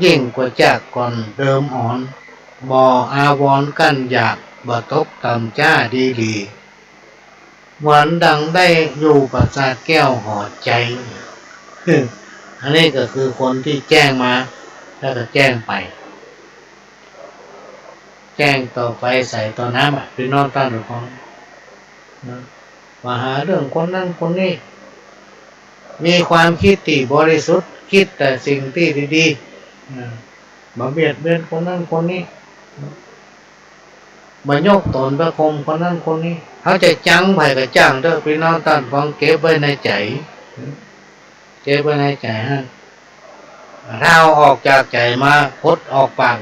ยิ่งกว่าจากก่อนเดิมอ่อนบ่อาวรกันอยากบ่ตกต่ำจ้าดีหวานดังได้อยู่ปราสาทแก้วหอใจอันนี้ก็คือคนที่แจ้งมาแล้วก็แจ้งไปแจ้งต่อไฟใส่ต่อน้ำพี่น้องตั้งหรือของมาหาเรื่องคนนั้นคนนี้มีความคิดที่บริสุทธิ์คิดแต่สิ่งที่ดีๆมาเบียดเบียนคนนั้นคนนี้มายกตนประคมคนนั้นคนนี้เขาจะจังไผ่กับจ้างเด้อพี่น้องตั้งฟังเก็บไว้ในใจเก็บไว้ในใจฮะถ้าเอาออกจากใจมาพดออกปาก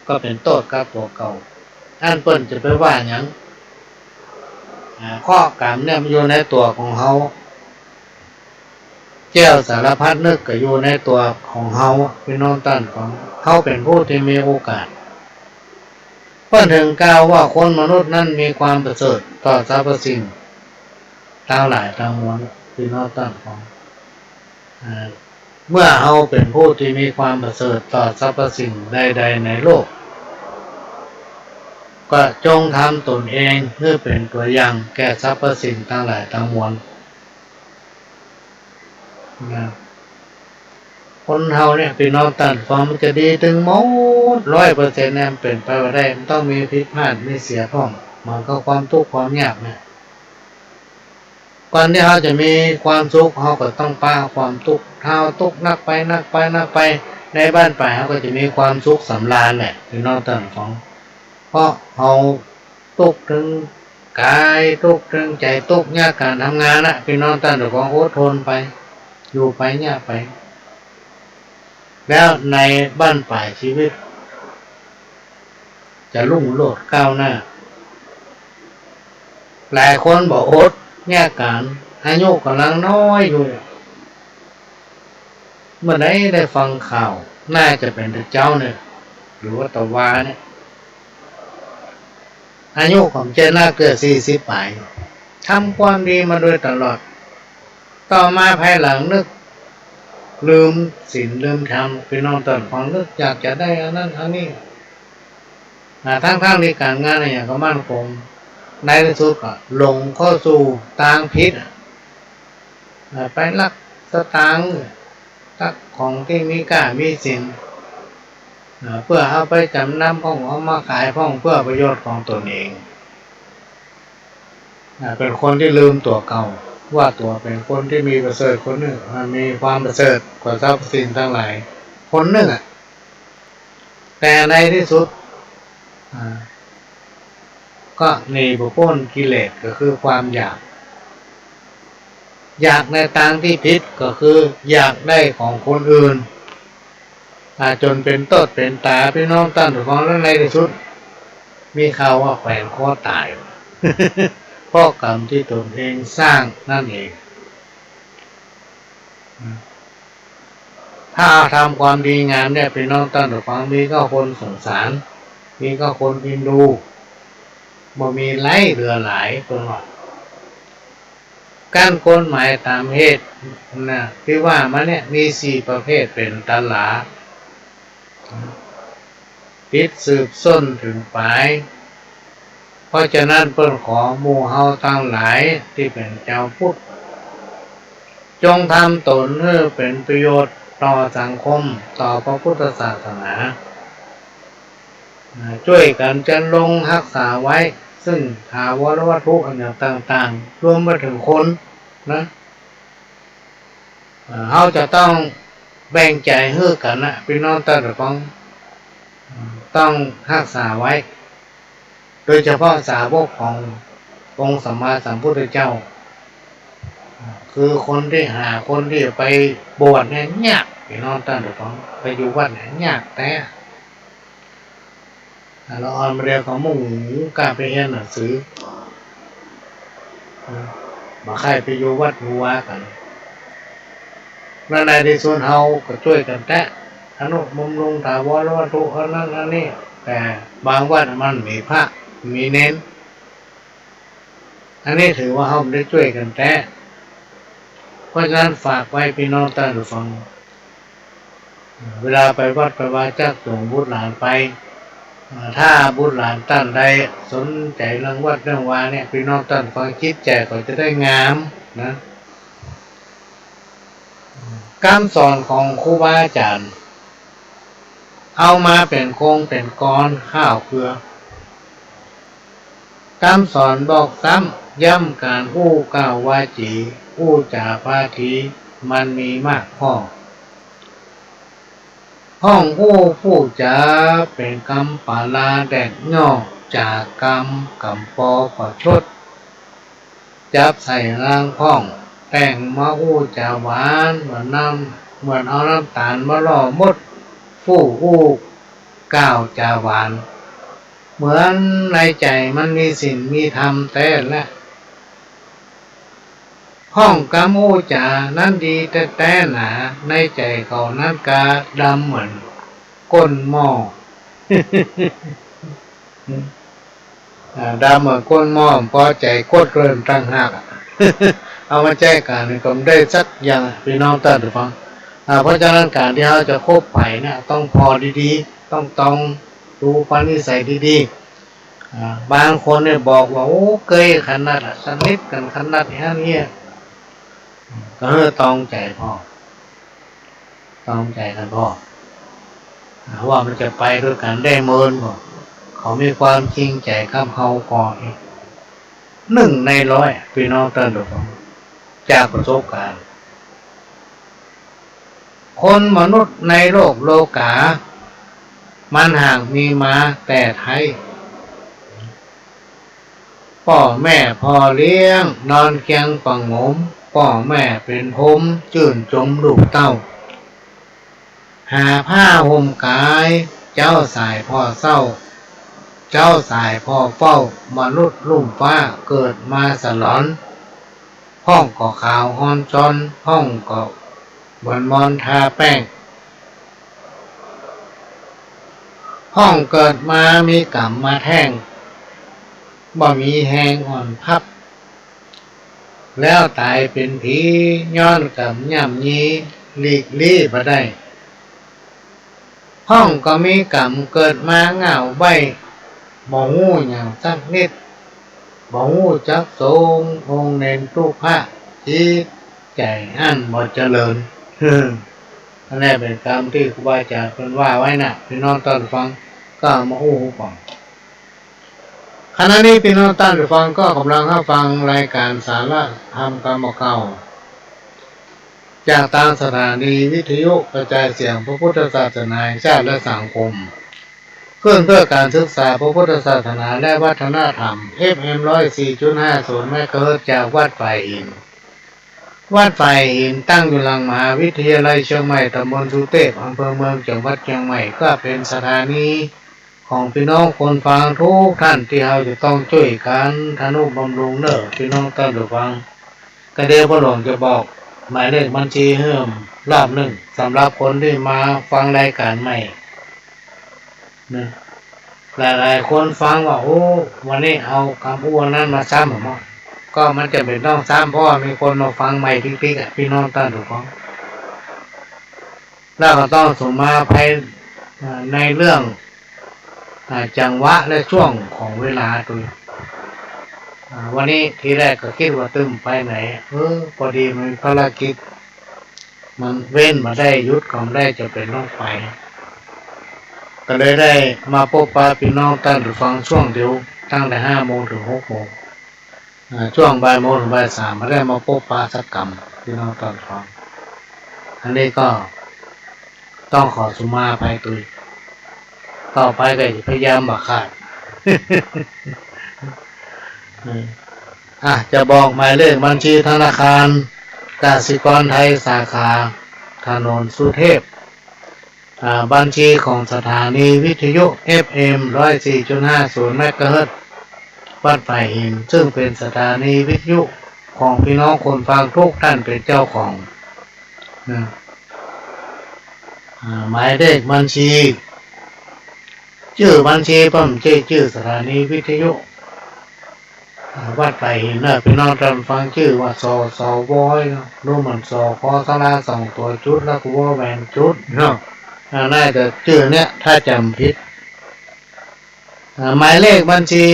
ก็เป็นโทษกับตัวเก่าอันเปิ้นจะไปว่าอย่างข้อกรรมเนี่ยมันอยู่ในตัวของเขาเจ้าสารพัดนึกก็อยู่ในตัวของเขาพี่น้องตั้นของเขาเป็นผู้ที่มีโอกาสเพิ่นถึงกล่าวว่าคนมนุษย์นั้นมีความประเสริฐต่อสรรพสิ่งทั้งหลายทั้งมวลพี่น้องตั้นของเมื่อเขาเป็นผู้ที่มีความประเสริฐต่อสรรพสิ่งใดๆในโลกก็จงทำตนเองเพื่อเป็นตัวอย่างแก่สรรพสิ่งทั้งหลายทั้งมวลคนเฮาเนี่ยพี่น้องตั้นฟังมันจะดีถึงหมด 100% เนี่ยเป็นไปว่าได้มันต้องมีผิดพลาดมีเสียพร้อมมันก็ความทุกข์ความยากเนี่ยก่อนที่เขาจะมีความสุขเขาก็ต้องป้าความทุกข์เท้าทุกข์นักไปในบ้านป่าเขาก็จะมีความสุขสำราญแหละพี่น้องตั้นฟังเพราะเขาทุกข์ถึงกายทุกข์ถึงใจทุกข์ยากการทำงานนะพี่น้องตั้นฟังอดทนไปอยู่ไปเนี่ยไปแล้วในบ้านป่าชีวิตจะรุ่งโรจน์ก้าวหน้าหลายคนบอกอดเนี่ยการอายุกำลังน้อยอยู่เมื่อไหร่ได้ฟังข่าวน่าจะเป็นพระเจ้าเนี่ยหรือว่าตะวาเนี่ยอายุของเจ้าน่าเกิด40ปีทำความดีมาโดยตลอดต่อมาภายหลังนึกลืมศีลลืมธรรมพี่น้องต้นฟังนึกอยากจะได้อันนั้นอันนี้ทั้งที่การงานอะไรอย่างก็มั่นคงในที่สุดก็หลงเข้าสู่ทางผิดไปลักสตางค์ลักของที่มีค่ามีสินเพื่อเอาไปจำนำของเอามาขายของเพื่อประโยชน์ของตนเองเป็นคนที่ลืมตัวเก่าว่าตัวเป็นคนที่มีประเสริฐคนหนึ่งมีความประเสริฐกว่าทรัพย์สินทั้งหลายคนหนึ่งแต่ในที่สุดก็หนีบุพ้นกิเลสก็คือความอยากในทางที่ผิดก็คืออยากได้ของคนอื่นจนเป็นต้นเป็นตาพี่น้องตั้งฟังแล้วในที่สุดมีข่าวว่าแขวนคอตาย เพราะกรรมที่ตนเองสร้างนั่นเองถ้าทำความดีงามเนี่ยพี่น้องตั้งฟังมีก็คนสงสารมีก็คนอินดูบ่มีไล่เรือหลายตัวหน่อยการกฎหมายตามเหตุนะที่ว่ามาเนี่ยมี4ประเภทเป็นตลาดปิดสืบส้นถึงปลายเพราะฉะนั้นเปิ้นขอหมู่เฮาทั้งหลายที่เป็นเจ้าพุทธจงทำตนให้เป็นประโยชน์ต่อสังคมต่อพระพุทธศาสนาช่วยกันจันลงรักษาไว้ซึ่งถาวรวัตถุอันต่างๆรวมไปถึงคนนะเราจะต้องแบ่งใจให้กันนะพี่น้องแต่ละคนต้องรักษาไว้โดยเฉพาะสาวกของพ องค์สัมมาสัมพุทธเจ้าคือคนที่หาคนที่ไปบวชเนี่ยยากพี่น้องท่านผู้ฟังไปอยู่วัดเนี่ยยากแต่เราเอามาเรียนของมุ่งการไปเรียนหนังสือมาใครไปอยู่วัดหัวกันในที่ส่วนเฮาก็ช่วยกันแตะอนุบำรุงถาวรวัตถุอันนั้นอันนี้แต่บางวัดมันมีพระมีเน้นอันนี้ถือว่าเฮาได้ช่วยกันแตะเพราะฉะนั้นฝากไว้พี่น้องท่านผู้ฟังเวลาไปวัดไปวาจักส่งบุตรหลานไปถ้าบุตรหลานท่านใดสนใจเรื่องวัดเรื่องวาเนี่ยพี่น้องท่านฟังคิดใจก็จะได้งามนะคำสอนของครูบาอาจารย์เอามาเป็นโครงเป็นก้อนข้าวเกลือคำสอนบอกซ้ำย้ำการอู้กล่าววาจีอู้จาพาทีมันมีมากพอห้องอู้ผู้จาเป็นกำปาลาแดดย่อจากกำปอขอชดจับใส่ร่างพ้องแต่งมาอู้จาหวานเหมือนเอาน้ำตาลมาล่อมดฟู่อู้ก้าวจาหวานเหมือนในใจมันมีสิ่งมีธรรมแต่ละห้องกำอู้จานั้นดีแต่หนาในใจเขานั้นกาดำเหมือนก้นหม้อ ดำเหมือนก้นหม้อพอใจโคตรเริ่มตั้งหัก เอามาแจ้งการในกรมได้สักอย่างพี่น้องท่านผู้ฟังเพราะฉะนั้นการที่เราจะคบไปเนี่ยต้องพอดีๆต้องดูปณิสัยดีๆบางคนเนี่ยบอกว่าโอ้เกยขนาดสนิทกันขนาดนี้ก็ต้องใจพ่อต้องใจกันพ่อว่ามันจะไปด้วยกันได้เมินบ่เขามีความจริงใจข้ามเขาก่อน1 ใน 100พี่น้องท่านผู้ฟังจากประสบการณ์คนมนุษย์ในโลกโลกามันห่างมีมาแต่ไทยพ่อแม่พ่อเลี้ยงนอนเคียงปังงมพ่อแม่เป็นพรมจื่นจมลูกเต้าหาผ้าห่มกายเจ้าสายพ่อเศร้าเจ้าสายพ่อเฝ้ามนุษย์ลุ่มฟ้าเกิดมาสลอนห้องก็ขาวฮอนจอนห้องก็บนมอนทาแป้งห้องเกิดมามีกรรมมาแท่งบ่มีแหงอ่อนพับแล้วตายเป็นผีย้อนกรรมย่ำยีหลีกลี่บ่ได้ห้องก็มีกรรมเกิดมาเหงาใบบ่ฮู้หยังสักนิดบ่ฮู้จักทรงองค์เน้นทุกพระจิตใจอันบ่เจริญอันนี้เป็นคำที่ครูบาอาจารย์เป็นว่าไว้นะพี่น้องท่านฟังก็มาอู้หูฟังขณะนี้พี่น้องท่านฟังก็กำลังรับฟังรายการสาระธรรมกรรมเก่าจากทางสถานีวิทยุกระจายเสียงพระพุทธศาสนาชาติและสังคมเพื่อการศึกษาพระพุทธศาสนาและวัฒนธรรม FM 104.50 เมกะเฮิรตซ์จากวัดไผ่หินวัดไผ่หินตั้งอยู่หลังมหาวิทยาลัยเชียงใหม่ตำบลสุเทพอำเภอเมืองจังหวัดเชียงใหม่ก็เป็นสถานีของพี่น้องคนฟังทุกท่านที่เราจะต้องช่วยกันทนุบำรุงเนอะพี่น้องท่านผู้ฟังก็เดี๋ยวพ่อหลวงจะบอกหมายเลขบัญชีเพิ่มรอบหนึ่งสำหรับคนที่มาฟังรายการใหม่นะหลายๆคนฟังว่าโอ้วันนี้เอาคำพูดนั้นมาซ้ำหรือมั้งก็มันจะเป็นต้องซ้ำเพราะมีคนมาฟังใหม่ติ๊กๆพี่น้องท่านผู้ฟังแล้วก็ต้องสมมาภัยในเรื่องจังหวะและช่วงของเวลาตัววันนี้ทีแรกก็คิดว่าตึมไปไหนพอดีมันภารกิจมันเว้นมาได้ยุดของได้จะเป็นต้องไปก็เลยได้มาพบปะพี่น้องท่านผู้ฟังช่วงเดียวตั้งแต่5 โมงถึง 6 โมงช่วงบ่าย โมงถึงบ่าย 3มาได้มาพบปะสักกรรมพี่น้องท่านผู้ฟังอันนี้ก็ต้องขอสุมาภัยตุยต่อไปก็จะพยายามบักขาด จะบอกหมายเลขบัญชีธนาคารกสิกรไทยสาขาถนนสุเทพบัญชีของสถานีวิทยุ FM 104.50 เมกะเฮิรตซ์วัดไผ่หินซึ่งเป็นสถานีวิทยุของพี่น้องคนฟังทุกท่านเป็นเจ้าของหมายเลขบัญชีชื่อบัญชีผมชื่อสถานีวิทยุวัดไผ่หินพี่น้องท่านฟังชื่อว่าสวอยรู้เหมือนคอสลา2ตัวจุดแล้วก็วอแหวนจุดเนาะน่าจะชื่อเนี้ยถ้าจำผิดหมายเลขบัญชี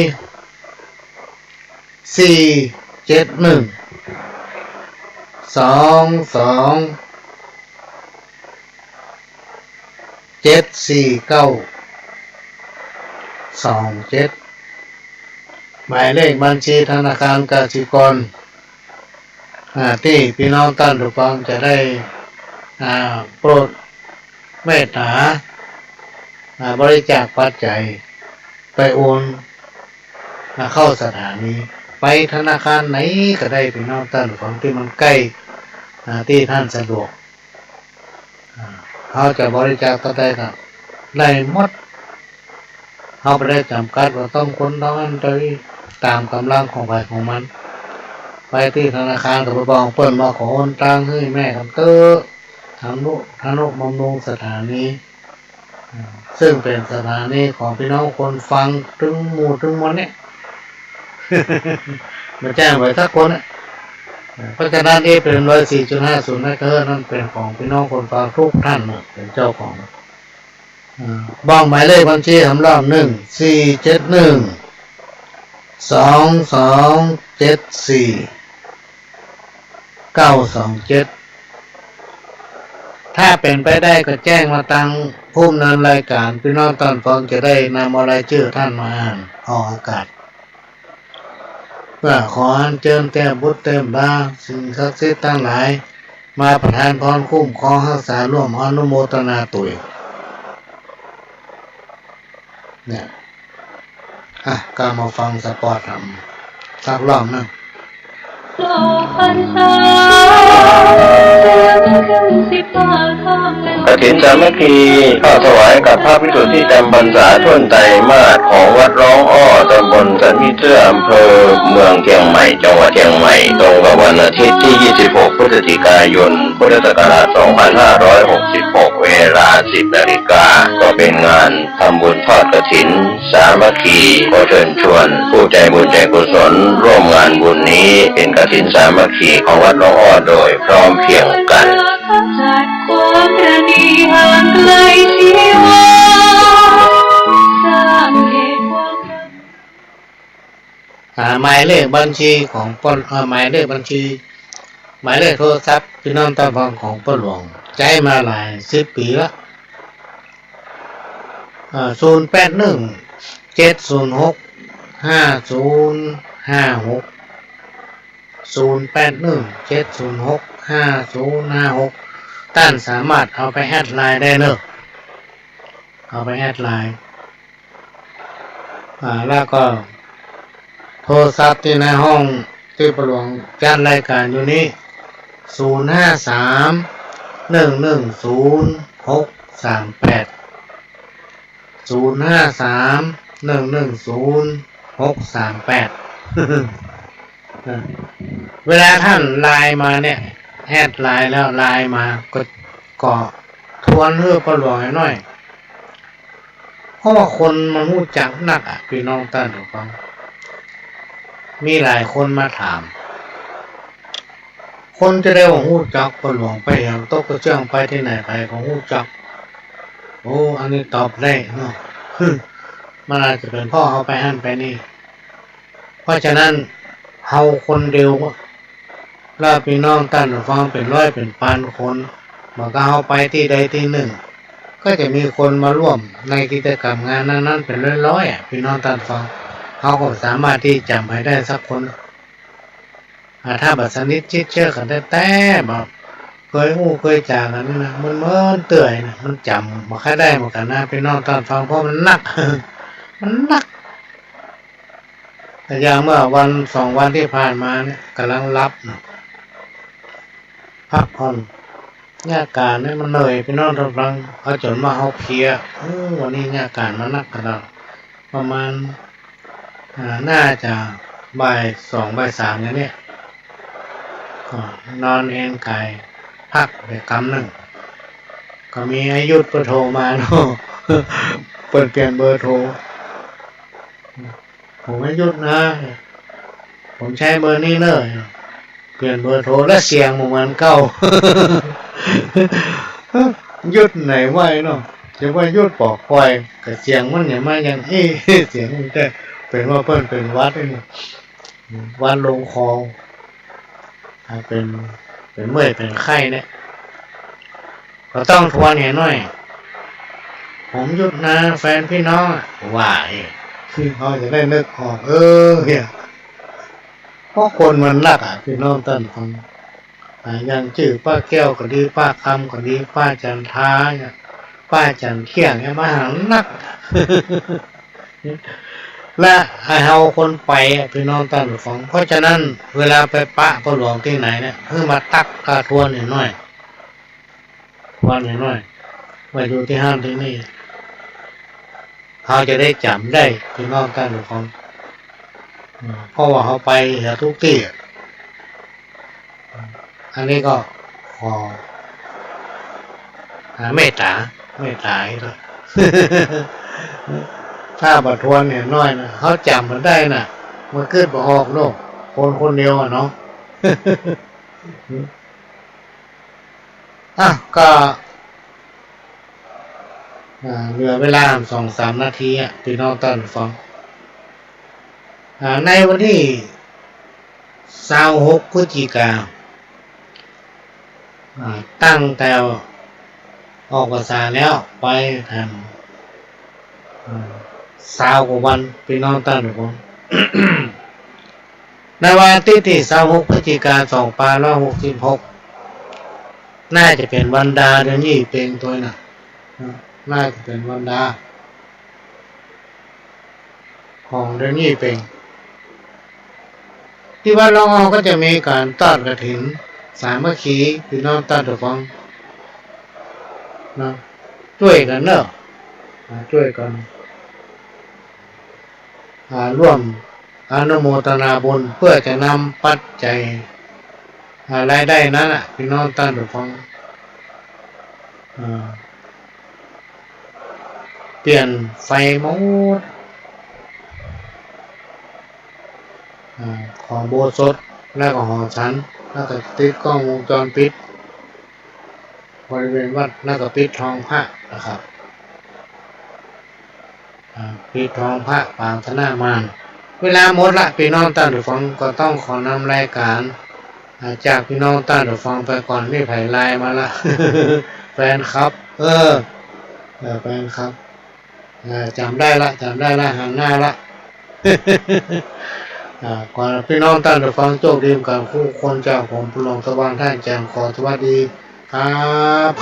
47122742927หมายเลขบัญชีธนาคารกสิกรที่พี่น้องท่านผู้ฟังจะได้โปรดเมตตาบริจาคปัจจัยไปโอนเข้าสถานีไปธนาคารไหนก็ได้พี่น้องท่านผู้ฟังที่มันใกล้ที่ท่านสะดวกเขาจะบริจาคก็ได้ครับได้หมดเขาไม่ได้จำกัดว่าต้องคนนั้นโดยตามกำลังของใครของมันไปที่ธนาคารกับไปบอกเปิ้นมาขอโอนตังค์ให้แม่ทำเตอทำนุบำรุงสถานีซึ่งเป็นสถานีของพี่น้องคนฟังถึงหมู่ถึงมวลเนี่ย มาแจ้งไว้สักคนเพราะฉะนั้นนี่เป็น104.50 เมกะเฮิรตซ์นั่นเป็นของพี่น้องคนฟังทุกท่านเป็นเจ้าของบ้องหมายเลขบัญชีสำรอง14712274927ถ้าเป็นไปได้ก็แจ้งมาทางผู้ดำเนินรายการพี่น้องตอนฟังจะได้นำรายชื่อท่านมาอ่านออกอากาศเพื่อขออัญเชิญแต้มบุญแต้มบาสิ่งศักดิ์สิทธิ์ทั้งหลายมาประทานพรคุ้มครองรักษาร่วมอนุโมทนาตุยเนี่ยก็มาฟังสปอร์ตทำสักรอบนึง โลกพรรษาเดือนขึ้น15 ค่ำแล้ว กฐินสามัคคีเข้าถวายกับพระภิกษุที่จำพรรษาท่วนไตรมาสของวัดร้องอ้อตำบลสันมิเตื้ออำเภอเมืองเชียงใหม่จังหวัดเชียงใหม่ตรงกับวันอาทิตย์ที่ 26 พฤศจิกายน พุทธศักราช 2566 เวลา 10 นาฬิกาก็เป็นงานทำบุญทอดกฐินสามัคคีขอเชิญชวนผู้ใจบุญใจกุศลร่วมงานบุญนี้เป็นกฐินสามัคคีของวัดร้องอ้อโดยพร้อมเพรียงกัน จัดความประณีห่างไกลชีวาสร้างเหตุความรัก หมายเลขบัญชีของปนหมายเลขบัญชีหมายเลขโทรศัพท์พี่น้องตาฟังของปนหลวงใจมาหลาย10 ปีละ0817065056 ท่านสามารถเอาไปแอดไลน์ได้เนอะเอาไปแอดไลน์แล้วก็โทรศัพท์ที่ในห้องที่ประหลวงจัดรายการอยู่นี้053-110-638 เวลาท่านไลน์มาเนี่ยแอดไลน์แล้วไลน์มาก็ทวนเรื่องประหลวงหน่อยเพราะว่าคนมันรู้จักนักพี่น้องท่านทุกคนมีหลายคนมาถามคนจะได้ว่ารู้จักประหลวงไปอย่างโต๊ะกระเชื่องไปที่ไหนใครก็รู้จักโอ้อันนี้ตอบได้เนาะมันอาจจะเป็นพ่อเขาไปหั่นไปนี่เพราะฉะนั้นเฮาคนเดียวแล้วพี่น้องท่านฟังเป็นร้อยเป็นพันคนมันก็เฮาไปที่ใดที่หนึ่งก็จะมีคนมาร่วมในกิจกรรมงานนั้นๆเป็นร้อยๆพี่น้องท่านฟังเขาก็สามารถที่จำให้ได้สักคนถ้าแบบสนิทชิดเชื่อกันได้แต่แบบเคยเคยจากกันนะมันเตื่อยนะมันจำมาแค่ได้เหมือนกันนะพี่น้องท่านฟังเพราะมันหนัก มันหนัก แต่อย่างเมื่อวัน2 วันที่ผ่านมาเนี่ยกำลังรับนะพักผ่อนเนี่ยอาการเนี่ยมันเหนื่อยพี่น้องทุกท่านเขาจนมาเขาเพลียวันนี้เนี่ยอาการมันหนักกันแล้วประมาณน่าจะบ่าย 2 บ่าย 3อย่างเนี้ยก็นอนเอนกายพักไปกำหนึ่งก็มีอายุทโทรมาเนาะ เปิดเปลี่ยนเบอร์โทรผมไม่ยุดนะผมใช้เบอร์นี้เลยเปลี่ยนเบอร์โทรแล้วเสียงเหมือนเก่า ยุดไหนไหวเนาะจะว่ายุดปอกคอยกับเสียงมันอย่างมาอย่างเสียงมันแต่เป็นว่าเพิ่นเป็นวัดนี่วัดลงคอเป็นเมื่อยเป็นไข้เนี่ยก็ต้องทวนเห็นหน่อยผมยุดนะแฟนพี่น้องว่าคือเขาจะได้นึกออกเนี่ยเพราะคนมันรักพี่น้องต้นฟังอย่างชื่อป้าแก้วก็ดีป้าคำก็ดีป้าจันท้าเนี่ยป้าจันเที่ยงเนี่ยมาหานัก และให้เอาคนไปพี่น้องต้นฟังเพราะฉะนั้นเวลาไปปะประหลวงที่ไหนเนี่ยเพื่อมาตักกระทวนหน่อยทวนหน่อยมาอยู่ที่ห้างที่นี่เขาจะได้จำได้พี่น้องต้นฟังเพราะว่าเขาไปทุกที่อันนี้ก็ขอเมตตาอีกแล้ว ถ้าบัดทวนเนี่ยน้อยนะเขาจำมันได้น่ะมันขึ้นมาออกโลกคนเดียวเนาะ ก็เหลือเวลา2-3 นาทีพี่น้องต้นฟังในวันที่26 พฤศจิกายนตั้งแต่ออกภาษาแล้วไปทำ20 กว่าวันพี่น้องต้นฟัง ในวันที่26 พฤศจิกายน 2566น่าจะเป็นวันดาเดือนยี่เป็นตัวน่ะน่าจะเป็นวันดาของเดือนยี่เป็นที่วัดหลวงพ่อก็จะมีการทอดกฐินสามัคคีพี่น้องต้นฟังนะช่วยกันเนอะช่วยกันร่วมอนุโมทนาบุญเพื่อจะนำปัจจัยรายได้นั้นพี่น้องต้นฟังเปลี่ยนไฟหมดของโบสถ์และก็หอฉันแล้วก็ติดกล้องวงจรปิดบริเวณวัดแล้วก็ปิดทองพระนะครับปิดทองพระปางธนามานเวลาหมดละพี่น้องต้นฟังก็ต้องขอนำรายการจากพี่น้องต้นฟังไปก่อนนี่ไผ่ไลน์มาละ แฟนครับแฟนครับจำได้ละหันหน้าละ ก่อนพี่น้องต้นฟังโชคดีกับผู้คนเจ้าของพระหลวงสว่างท่านแจ่มขอสวัสดีครับ